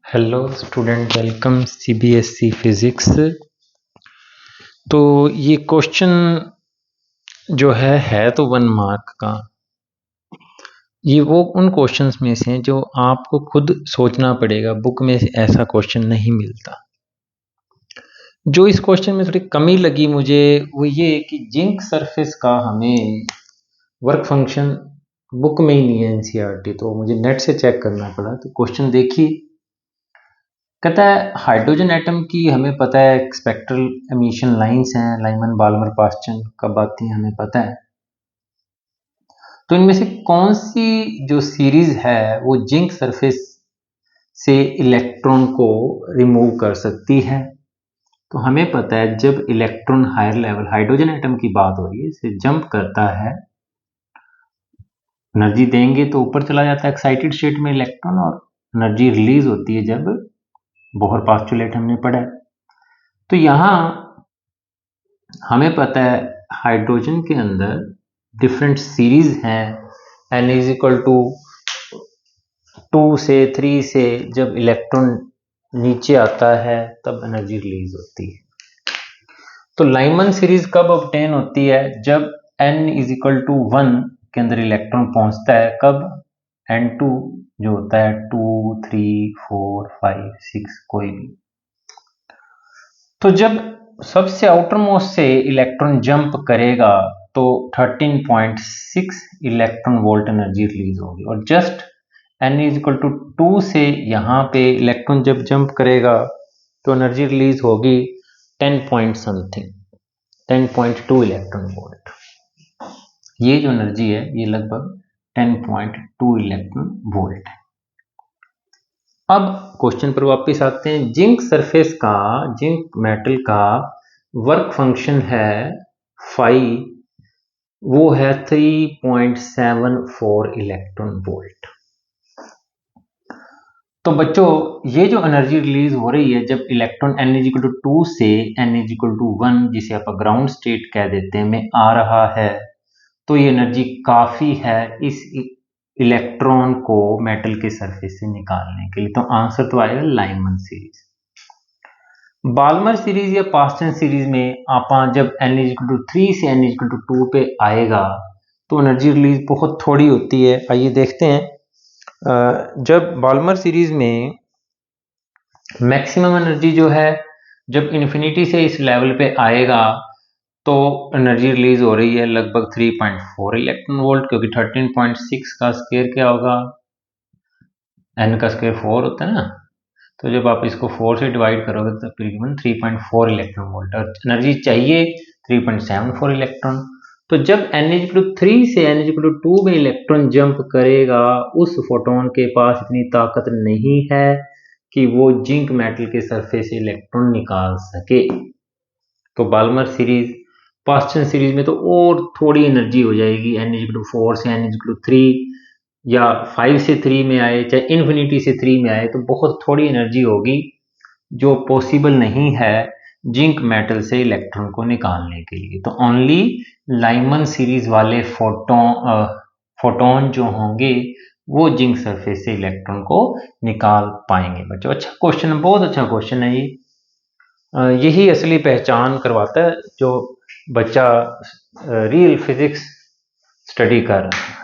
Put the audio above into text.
Hello student, welcome CBSE physics. तो ये question जो है तो 1 मार्क का। ये वो उन क्वेश्चंस में से हैं जो आपको खुद सोचना पड़ेगा, बुक में ऐसा क्वेश्चन नहीं मिलता। जो इस क्वेश्चन में थोड़ी कमी लगी मुझे वो ये कि जिंक सरफेस का हमें वर्क फंक्शन बुक में ही नहीं है एनसीईआरटी, तो मुझे नेट से चेक करना पड़ा। तो क्वेश्चन देखिए, कहता है हाइड्रोजन एटम की हमें पता है स्पेक्ट्रल एमिशन लाइंस हैं, लाइमन बाल्मर पास्चन कब आती हैं हमें पता है। तो इनमें से कौन सी जो सीरीज है वो जिंक सरफेस से इलेक्ट्रॉन को रिमूव कर सकती है। तो हमें पता है जब electron higher level hydrogen atom की बात हो रही है, इसे जंप करता है, एनर्जी देंगे तो ऊपर चला जाता है एक्साइटेड स्टेट में इलेक्ट्रॉन, और एनर्जी रिलीज होती है जब बोहर पास्टुलेट हमने पढ़ा है। तो यहाँ हमें पता है हाइड्रोजन के अंदर डिफरेंट सीरीज हैं, n इज इक्वल टू 2 से 3 से जब इलेक्ट्रॉन नीचे आता है तब एनर्जी रिलीज होती है। तो लाइमन सीरीज कब ऑब्टेन होती है? जब n इज इक्वल टू 1 के अंदर इलेक्ट्रॉन पहुंचता है। कब? n2 जो होता है 2, 3, 4, 5, 6 कोई भी। तो जब सबसे आउटर मोस्ट से इलेक्ट्रॉन जंप करेगा तो 13.6 इलेक्ट्रॉन वोल्ट एनर्जी रिलीज होगी, और just n is equal to 2 से यहाँ पे इलेक्ट्रॉन जब जंप करेगा तो एनर्जी रिलीज होगी 10 पॉइंट समथिंग, 10.2 इलेक्ट्रॉन वोल्ट। ये जो एनर्जी है ये लगभग 10.2 इलेक्ट्रॉन वोल्ट है। अब क्वेश्चन पर वापस आते हैं। जिंक सरफेस का, जिंक मेटल का वर्क फंक्शन है फाई, वो है 3.74 इलेक्ट्रॉन वोल्ट। तो बच्चों ये जो एनर्जी रिलीज हो रही है जब electron n is equal to 2 से n इज इक्वल टू 1, जिसे आप ग्राउंड स्टेट कह देते हैं, में आ रहा है, तो ये एनर्जी काफी है इस इलेक्ट्रॉन को मेटल के सरफेस से निकालने के लिए। तो आंसर तो आएगा लाइमन सीरीज। बाल्मर सीरीज या पास्टन सीरीज में आप जब n इज इक्वल टू 3 से n इज इक्वल टू 2 पे आएगा तो एनर्जी रिलीज बहुत थोड़ी होती है। आइए देखते हैं। जब बाल्मर सीरीज में मैक्सिमम एनर्जी जो है जब इन्फिनिटी से इस लेवल पे आएगा तो एनर्जी रिलीज हो रही है लगभग 3.4 इलेक्ट्रॉन वोल्ट, क्योंकि 13.6 का स्क्वायर क्या होगा, n का स्क्वायर 4 होता है ना। तो जब आप इसको 4 से डिवाइड करोगे तो तकरीबन 3.4 इलेक्ट्रॉन वोल्ट, और एनर्जी चाहिए 3.74 इलेक्ट्रॉन। तो जब n इज इक्वल टू 3 से n इज इक्वल टू 2 में इलेक्ट्रॉन जंप करेगा, उस फोटोन के पास इतनी ताकत नहीं है कि वो जिंक मेटल के सरफेस से इलेक्ट्रॉन निकाल सके। तो बाल्मर सीरीज, पास्टन सीरीज में तो और थोड़ी एनर्जी हो जाएगी, n इज इक्वल टू 4 से n इज इक्वल टू 3 या 5 से 3 में आए, चाहे इन्फिनिटी से 3 में आए, तो बहुत थोड़ी एनर्जी होगी जो पॉसिबल नहीं है जिंक मेटल से इलेक्ट्रॉन को निकालने के लिए। तो ओनली लाइमन सीरीज वाले फोटोन जो होंगे वो जिंक सरफेस से इलेक्ट्रॉन को निकाल पाएंगे। बच्चों अच्छा क्वेश्चन है, बहुत अच्छा क्वेश्चन है ये। यही असली पहचान करवाता है जो बच्चा रियल फिजिक्स स्टडी कर रहा है।